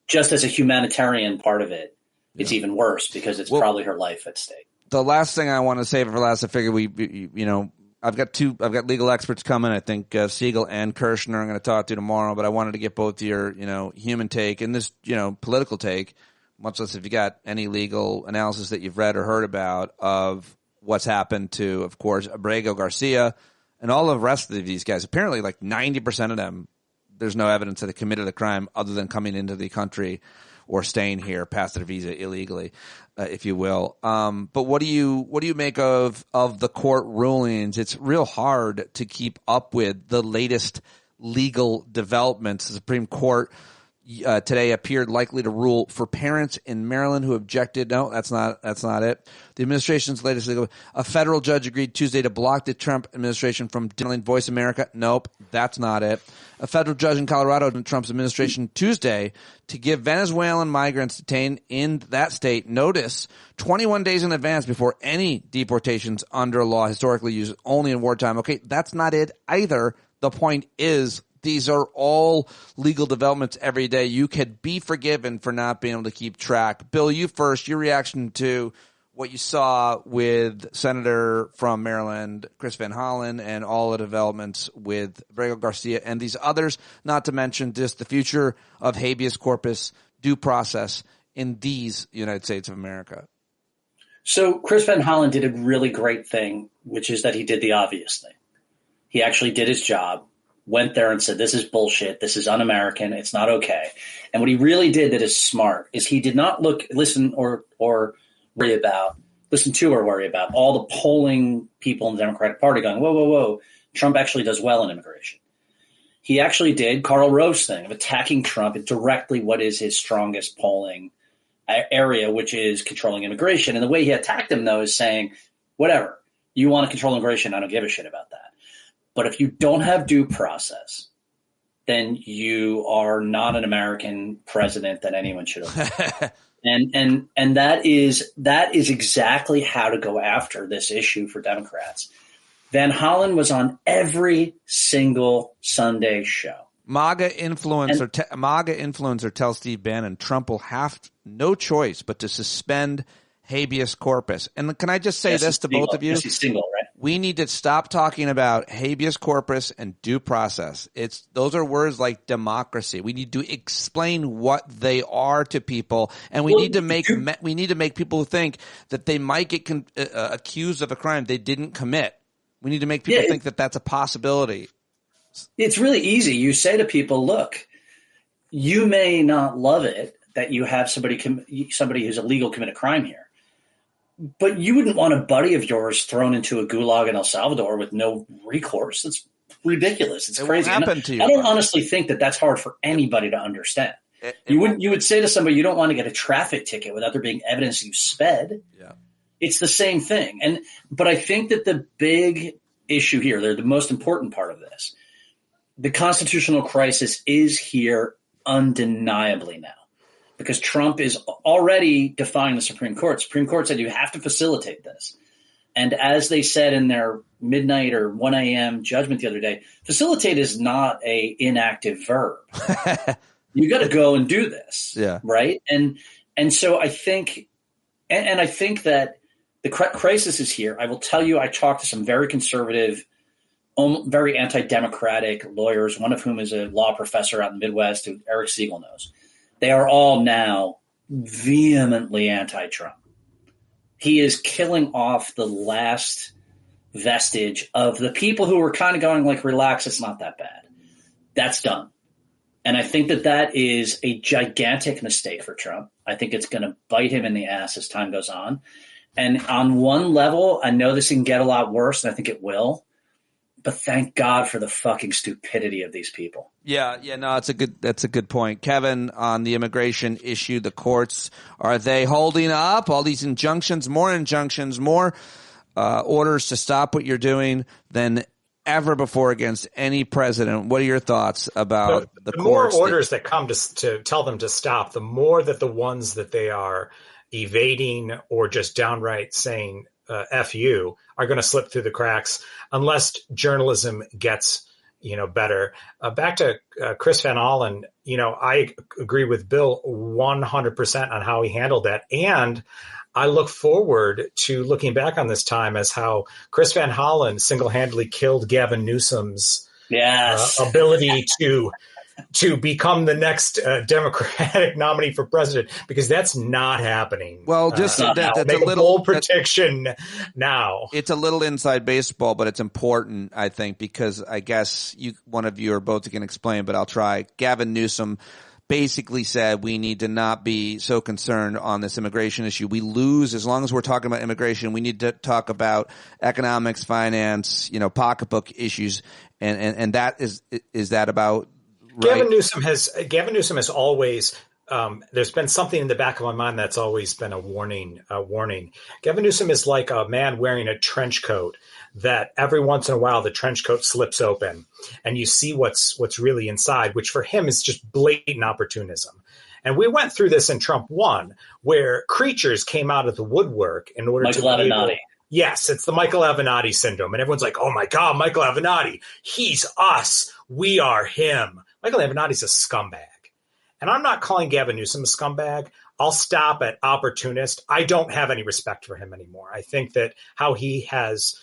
just as a humanitarian part of it, it's even worse because it's probably her life at stake. The last thing I want to say for last, I figure I've got legal experts coming. I think Siegel and Kirshner I'm going to talk to tomorrow, but I wanted to get both your, human take and this, political take, much less if you got any legal analysis that you've read or heard about of what's happened to, of course, Abrego Garcia and all of the rest of these guys. Apparently, like 90% of them, there's no evidence that they committed a crime other than coming into the country or staying here past their visa illegally, if you will. But what do you make of the court rulings? It's real hard to keep up with the latest legal developments. The Supreme Court today appeared likely to rule for parents in Maryland who objected. No, that's not it. The administration's latest legal. A federal judge agreed Tuesday to block the Trump administration from dealing Voice America. Nope, that's not it. A federal judge in Colorado in Trump's administration Tuesday to give Venezuelan migrants detained in that state notice 21 days in advance before any deportations under a law historically used only in wartime. Okay, that's not it either. The point is, these are all legal developments every day. You could be forgiven for not being able to keep track. Bill, you first, your reaction to what you saw with Senator from Maryland, Chris Van Hollen, and all the developments with Abrego Garcia and these others, not to mention just the future of habeas corpus due process in these United States of America. So Chris Van Hollen did a really great thing, which is that he did the obvious thing. He actually did his job, went there and said, this is bullshit. This is un-American. It's not okay. And what he really did that is smart is he did not listen to or worry about all the polling people in the Democratic Party going, whoa, Trump actually does well in immigration. He actually did Karl Rove's thing of attacking Trump at directly what is his strongest polling area, which is controlling immigration. And the way he attacked him, though, is saying, whatever, you want to control immigration, I don't give a shit about that. But if you don't have due process, then you are not an American president that anyone should have. And that is exactly how to go after this issue for Democrats. Van Hollen was on every single Sunday show. MAGA influencer tells Steve Bannon Trump will have no choice but to suspend habeas corpus. And can I just say this to both of you? Yes, he's single, right? We need to stop talking about habeas corpus and due process. Those are words like democracy. We need to explain what they are to people, and we need to make people think that they might get accused of a crime they didn't commit. We need to make people think that that's a possibility. It's really easy. You say to people, look, you may not love it that you have somebody who's illegal commit a crime here. But you wouldn't want a buddy of yours thrown into a gulag in El Salvador with no recourse. That's ridiculous. It's crazy. Won't happen to you. I don't honestly think that that's hard for anybody to understand. You would say to somebody, you don't want to get a traffic ticket without there being evidence you sped. Yeah. It's the same thing. But I think that the big issue here, the most important part of this, the constitutional crisis is here undeniably now. Because Trump is already defying the Supreme Court. Supreme Court said you have to facilitate this. And as they said in their midnight or 1 a.m. judgment the other day, facilitate is not a inactive verb. You got to go and do this, right? And so I think, and I think that the crisis is here. I will tell you, I talked to some very conservative, very anti-democratic lawyers, one of whom is a law professor out in the Midwest who Eric Siegel knows. They are all now vehemently anti-Trump. He is killing off the last vestige of the people who were kind of going like, relax, it's not that bad. That's done. And I think that is a gigantic mistake for Trump. I think it's going to bite him in the ass as time goes on. And on one level, I know this can get a lot worse, and I think it will. But thank God for the fucking stupidity of these people. Yeah, no, that's a good point. Kevin, on the immigration issue, the courts, are they holding up all these injunctions, more orders to stop what you're doing than ever before against any president? What are your thoughts about the courts? More orders that come to tell them to stop, the more that the ones that they are evading or just downright saying F you are going to slip through the cracks unless journalism gets, better. Back to Chris Van Hollen, I agree with Bill 100% on how he handled that. And I look forward to looking back on this time as how Chris Van Hollen single-handedly killed Gavin Newsom's ability to become the next Democratic nominee for president, because that's not happening. Well, just that's make a little prediction now. It's a little inside baseball, but it's important, I think, because I guess one of you or both can explain, but I'll try. Gavin Newsom basically said we need to not be so concerned on this immigration issue. We lose as long as we're talking about immigration. We need to talk about economics, finance, pocketbook issues, and that is that about. Right. Gavin Newsom has always, there's been something in the back of my mind that's always been a warning. Gavin Newsom is like a man wearing a trench coat that every once in a while the trench coat slips open and you see what's really inside, which for him is just blatant opportunism. And we went through this in Trump 1, where creatures came out of the woodwork in order to be able. Yes, it's the Michael Avenatti syndrome. And everyone's like, oh my God, Michael Avenatti, he's us. We are him. Michael Avenatti's a scumbag. And I'm not calling Gavin Newsom a scumbag. I'll stop at opportunist. I don't have any respect for him anymore. I think that how he has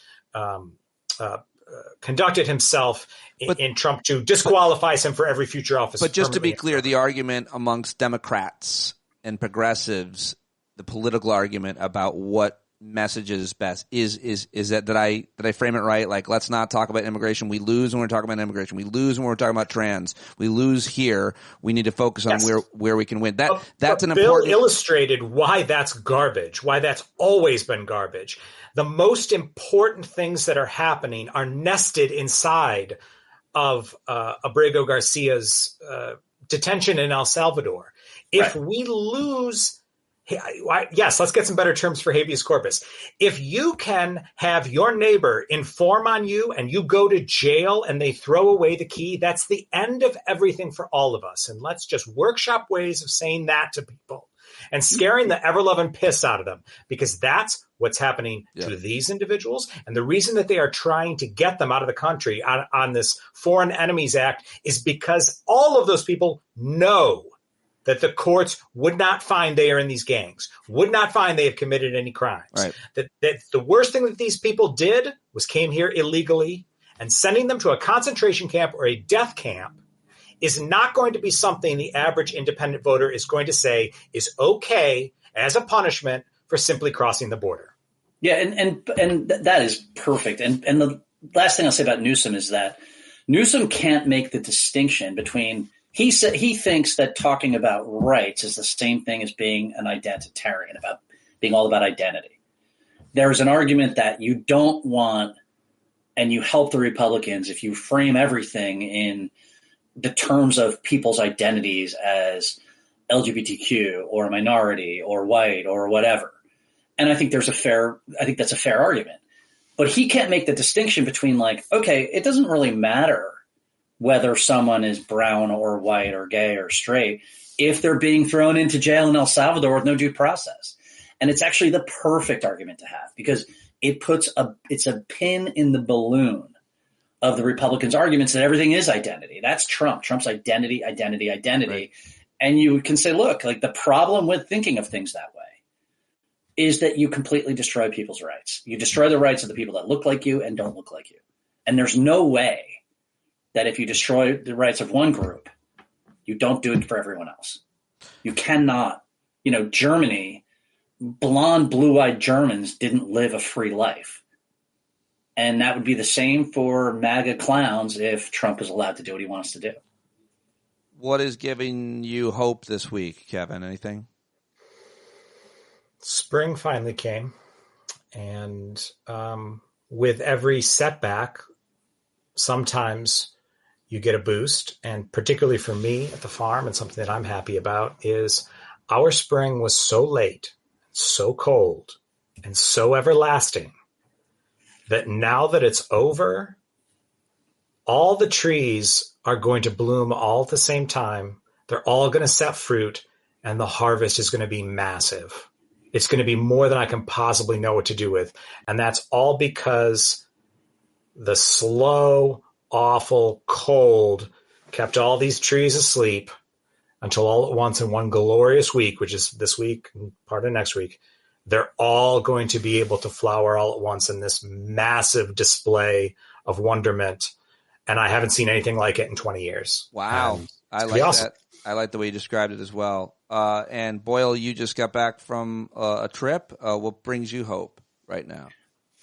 conducted himself in Trump 2 disqualifies him for every future office. But just to be clear, the argument amongst Democrats and progressives, the political argument about what message is best is that did I frame it right? Like, let's not talk about immigration. We lose when we're talking about immigration. We lose when we're talking about trans. We lose here. We need to focus on where we can win. That's an important. Bill illustrated why that's garbage. Why that's always been garbage. The most important things that are happening are nested inside of Abrego Garcia's detention in El Salvador. If we lose. Yes, let's get some better terms for habeas corpus. If you can have your neighbor inform on you and you go to jail and they throw away the key, that's the end of everything for all of us. And let's just workshop ways of saying that to people and scaring the ever-loving piss out of them, because that's what's happening to these individuals. And the reason that they are trying to get them out of the country on this Foreign Enemies Act is because all of those people know that the courts would not find they are in these gangs, would not find they have committed any crimes. Right. That the worst thing that these people did was came here illegally, and sending them to a concentration camp or a death camp is not going to be something the average independent voter is going to say is okay as a punishment for simply crossing the border. Yeah, and that is perfect. And the last thing I'll say about Newsom is that Newsom can't make the distinction between he thinks that talking about rights is the same thing as being an identitarian, about being all about identity. There's an argument that you don't want, and you help the Republicans if you frame everything in the terms of people's identities as LGBTQ or a minority or white or whatever. And I think that's a fair argument. But he can't make the distinction between, like, okay, it doesn't really matter whether someone is brown or white or gay or straight if they're being thrown into jail in El Salvador with no due process. And it's actually the perfect argument to have, because it's a pin in the balloon of the Republicans' arguments that everything is identity. That's Trump's identity. Right. And you can say, look, like, the problem with thinking of things that way is that you completely destroy people's rights. You destroy the rights of the people that look like you and don't look like you. And there's no way that if you destroy the rights of one group, you don't do it for everyone else. You cannot, Germany, blonde, blue-eyed Germans didn't live a free life. And that would be the same for MAGA clowns if Trump is allowed to do what he wants to do. What is giving you hope this week, Kevin? Anything? Spring finally came. And with every setback, sometimes you get a boost. And particularly for me at the farm, and something that I'm happy about, is our spring was so late, so cold, and so everlasting that now that it's over, all the trees are going to bloom all at the same time. They're all going to set fruit, and the harvest is going to be massive. It's going to be more than I can possibly know what to do with. And that's all because the slow, awful cold kept all these trees asleep until all at once in one glorious week, which is this week and part of next week, they're all going to be able to flower all at once in this massive display of wonderment. And I haven't seen anything like it in 20 years. Wow. I like that. I like the way you described it as well. And Boyle, you just got back from a trip. What brings you hope right now?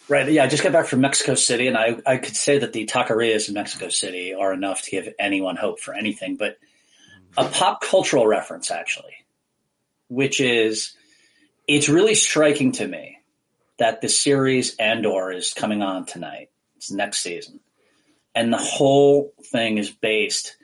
Right. Yeah, I just got back from Mexico City, and I could say that the taquerias in Mexico City are enough to give anyone hope for anything. But a pop cultural reference, actually, which is it's really striking to me that the series Andor is coming on tonight. It's next season. And the whole thing is based,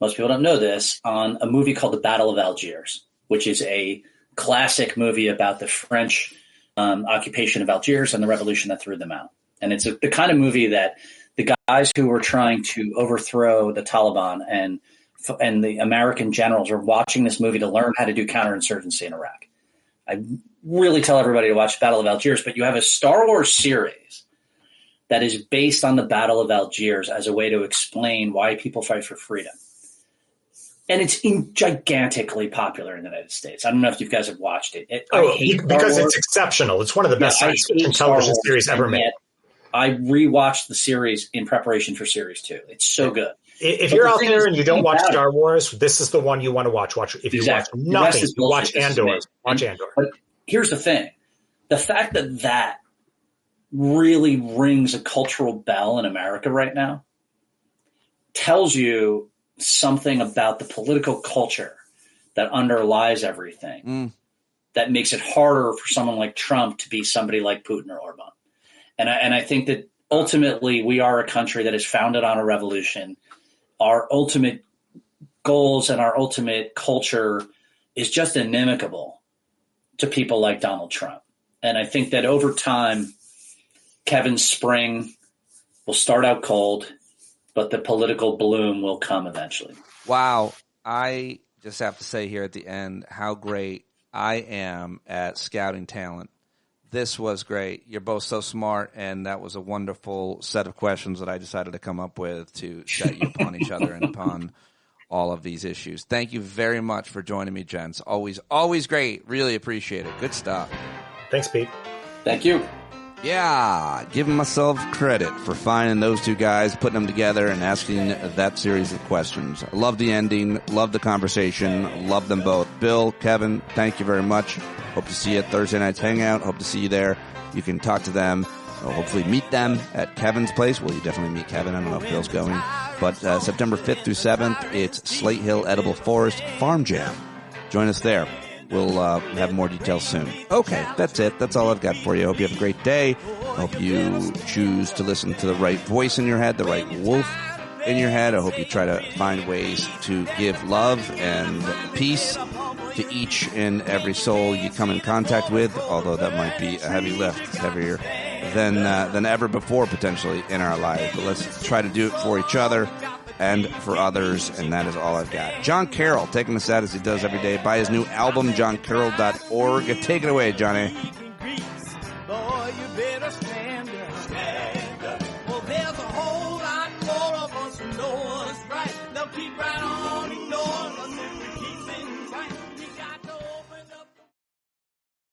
most people don't know this, on a movie called The Battle of Algiers, which is a classic movie about the French occupation of Algiers and the revolution that threw them out. And it's the kind of movie that the guys who were trying to overthrow the Taliban and the American generals are watching this movie to learn how to do counterinsurgency in Iraq. I really tell everybody to watch Battle of Algiers, but you have a Star Wars series that is based on the Battle of Algiers as a way to explain why people fight for freedom. And it's gigantically popular in the United States. I don't know if you guys have watched it. Because it's exceptional. It's one of the best science fiction television series ever made. I rewatched the series in preparation for series 2. It's so good. If you're out there and you don't watch Star Wars, this is the one you want to watch. If you watch nothing, you watch Andor. Watch Andor. But here's the thing. The fact that really rings a cultural bell in America right now tells you something about the political culture that underlies everything that makes it harder for someone like Trump to be somebody like Putin or Orban. And I think that ultimately we are a country that is founded on a revolution. Our ultimate goals and our ultimate culture is just inimical to people like Donald Trump. And I think that over time, Kevin's spring will start out cold, but the political bloom will come eventually. Wow. I just have to say here at the end how great I am at scouting talent. This was great. You're both so smart, and that was a wonderful set of questions that I decided to come up with to set you upon each other and upon all of these issues. Thank you very much for joining me, gents. Always great. Really appreciate it. Good stuff. Thanks, Pete. Thank you. Yeah, giving myself credit for finding those two guys, putting them together, and asking that series of questions. I love the ending, love the conversation, love them both. Bill, Kevin, thank you very much. Hope to see you at Thursday night's Hangout. Hope to see you there. You can talk to them, or hopefully meet them at Kevin's place. Well, you definitely meet Kevin. I don't know if Bill's going. But September 5th through 7th, it's Slate Hill Edible Forest Farm Jam. Join us there. We'll have more details soon. Okay, that's it. That's all I've got for you. I hope you have a great day. I hope you choose to listen to the right voice in your head, the right wolf in your head. I hope you try to find ways to give love and peace to each and every soul you come in contact with, although that might be a heavy lift, heavier than ever before potentially in our lives. But let's try to do it for each other and for others, and that is all I've got. Jon Carroll taking us out as he does every day. Buy his new album, JonCarroll.org. Take it away, Johnny. Keep right on ignoring us if we keep things right. We got